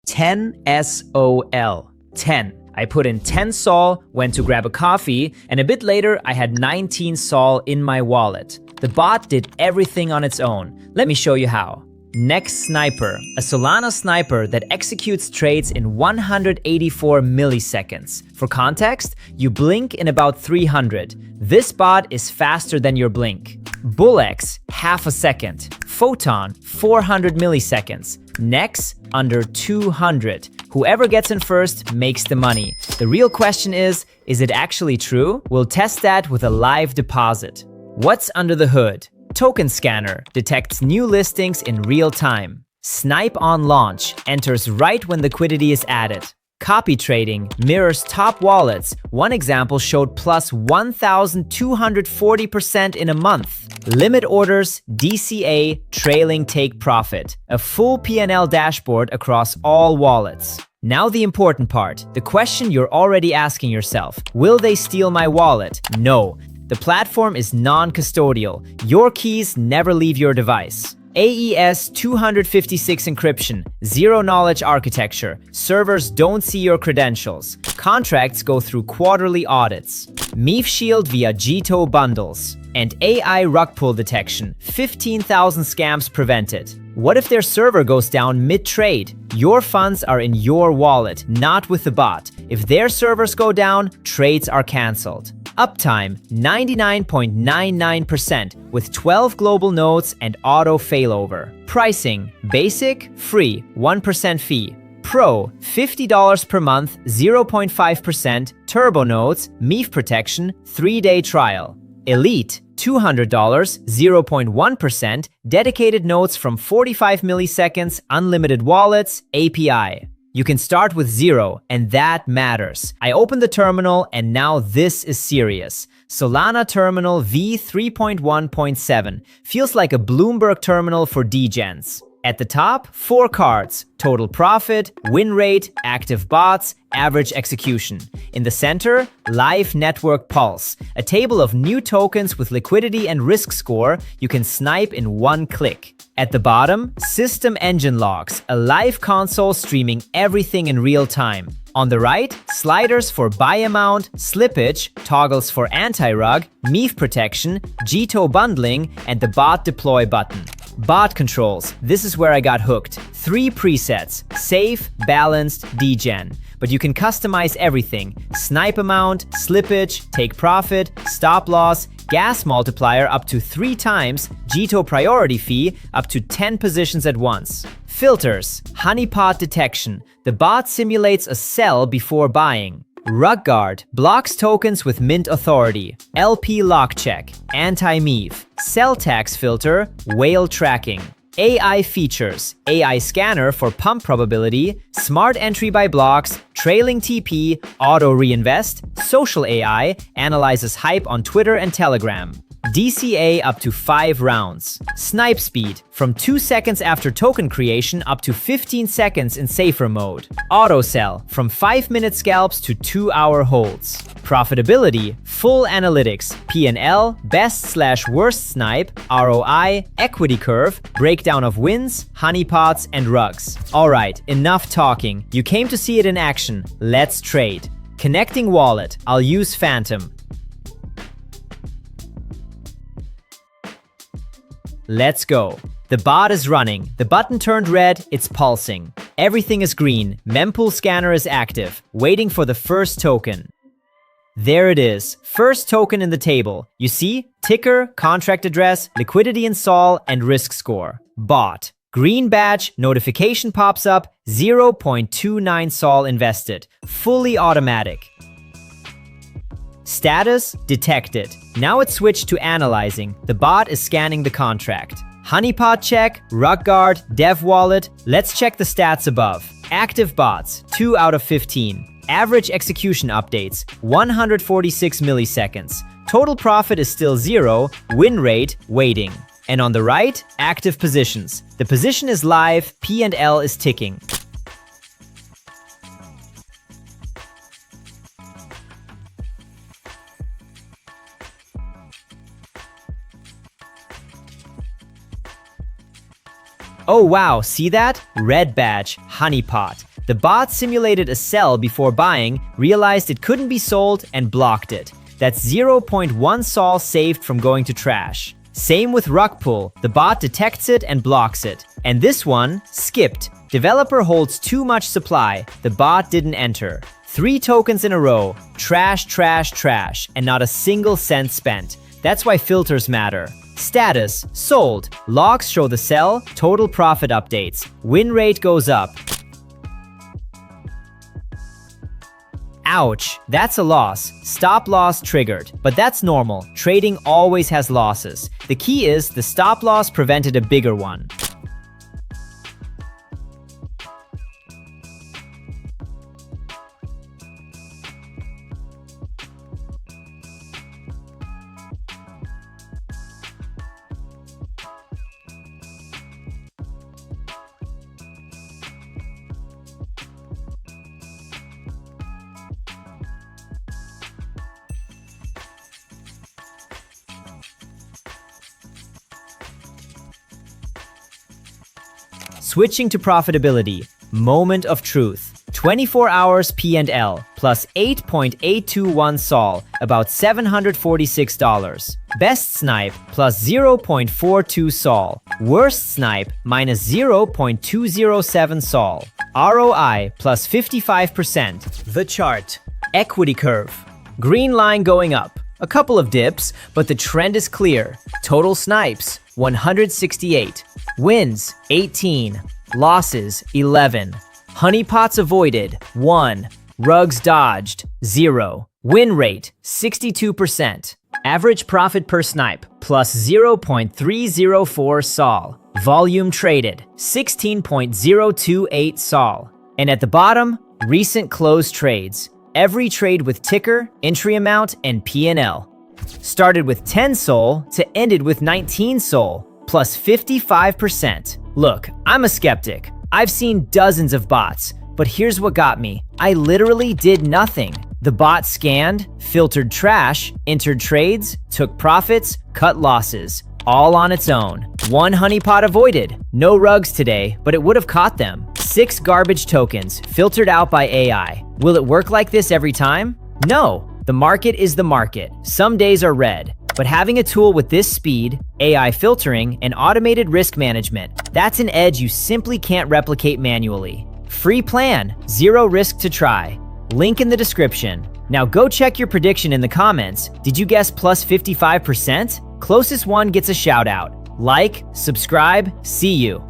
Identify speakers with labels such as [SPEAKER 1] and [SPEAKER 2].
[SPEAKER 1] 10 SOL. 10. I put in 10 sol, went to grab a coffee, and a bit later I had 19 sol in my wallet. The bot did everything on its own. Let me show you how. Next Sniper, a Solana sniper that executes trades in 184 milliseconds. For context, you blink in about 300. This bot is faster than your blink. BullX, half a second. Photon, 400 milliseconds. Nex, under 200. Whoever gets in first makes the money. The real question is it actually true? We'll test that with a live deposit. What's under the hood? Token Scanner detects new listings in real time. Snipe on launch enters right when liquidity is added. Copy trading mirrors top wallets. One example showed plus 1,240% in a month. Limit orders, DCA, trailing take profit. A full P&L dashboard across all wallets. Now the important part, the question you're already asking yourself. Will they steal my wallet? No. The platform is non-custodial. Your keys never leave your device. AES 256 encryption, zero-knowledge architecture. Servers don't see your credentials. Contracts go through quarterly audits. MEF Shield via GTO bundles. And AI rug pull detection, 15,000 scams prevented. What if their server goes down mid-trade? Your funds are in your wallet, not with the bot. If their servers go down, trades are cancelled. Uptime, 99.99% with 12 global nodes and auto failover. Pricing, basic, free, 1% fee. Pro, $50 per month, 0.5%, turbo nodes, MEF protection, 3-day trial. Elite, $200, 0.1%, dedicated nodes from 45 milliseconds, unlimited wallets, API. You can start with 0, and that matters. I opened the terminal, and now this is serious. Solana Terminal v3.1.7 feels like a Bloomberg terminal for degens. At the top, 4 cards: total profit, win rate, active bots, average execution. In the center, live network pulse, a table of new tokens with liquidity and risk score you can snipe in one click. At the bottom, system engine logs, a live console streaming everything in real time. On the right, sliders for buy amount, slippage, toggles for anti-rug, MEF protection, GTO bundling, and the bot deploy button. Bot controls, this is where I got hooked. 3 presets, safe, balanced, degen. But you can customize everything. Snipe amount, slippage, take profit, stop loss, gas multiplier up to 3 times, GTO priority fee up to 10 positions at once. Filters, honeypot detection. The bot simulates a sell before buying. Rug guard blocks tokens with mint authority. LP lock check, anti-MEF. Sell tax filter, whale tracking. AI features, AI scanner for pump probability, smart entry by blocks, trailing TP, auto reinvest, social AI, analyzes hype on Twitter and Telegram. DCA up to 5 rounds. Snipe speed, from 2 seconds after token creation up to 15 seconds in safer mode. Auto sell, from 5-minute scalps to 2-hour holds. Profitability, full analytics, P&L, best/worst snipe, ROI, equity curve, breakdown of wins, honeypots, and rugs. Alright, enough talking. You came to see it in action. Let's trade. Connecting wallet, I'll use Phantom. Let's go. The bot is running. The button turned red, it's pulsing. Everything is green. Mempool scanner is active, waiting for the first token. There it is. First token in the table. You see? Ticker, contract address, liquidity in sol, and risk score. Bot. Green badge, notification pops up, 0.29 sol invested. Fully automatic. Status detected. Now it's switched to analyzing. The bot is scanning the contract. Honeypot check, rug guard, dev wallet. Let's check the stats above. Active bots, 2 out of 15. Average execution updates, 146 milliseconds. Total profit is still 0. Win rate, waiting. And on the right, active positions. The position is live, P&L is ticking. Oh wow, see that? Red badge, honeypot. The bot simulated a sell before buying, realized it couldn't be sold, and blocked it. That's 0.1 sol saved from going to trash. Same with rug pull. The bot detects it and blocks it. And this one, skipped. Developer holds too much supply. The bot didn't enter. 3 tokens in a row. Trash, trash, trash, and not a single cent spent. That's why filters matter. Status, sold. Logs show the sell, total profit updates. Win rate goes up. Ouch, that's a loss. Stop loss triggered. But that's normal. Trading always has losses. The key is the stop loss prevented a bigger one. Switching to profitability, moment of truth. 24 hours P&L plus 8.821 sol, about $746. Best snipe plus 0.42 sol. Worst snipe minus 0.207 sol. ROI plus 55%. The chart. Equity curve. Green line going up. A couple of dips, but the trend is clear. Total snipes, 168. Wins, 18. Losses, 11. Honeypots avoided, 1. Rugs dodged, 0. Win rate, 62%. Average profit per snipe, plus 0.304 sol. Volume traded, 16.028 sol. And at the bottom, recent closed trades. Every trade with ticker, entry amount, and P&L. Started with 10 sol to ended with 19 sol, plus 55%. Look, I'm a skeptic. I've seen dozens of bots, but here's what got me. I literally did nothing. The bot scanned, filtered trash, entered trades, took profits, cut losses, all on its own. 1 honeypot avoided. No rugs today, but it would have caught them. 6 garbage tokens, filtered out by AI. Will it work like this every time? No. The market is the market. Some days are red. But having a tool with this speed, AI filtering, and automated risk management, that's an edge you simply can't replicate manually. Free plan, 0 risk to try. Link in the description. Now go check your prediction in the comments. Did you guess plus 55%? Closest one gets a shout out. Like, subscribe, see you.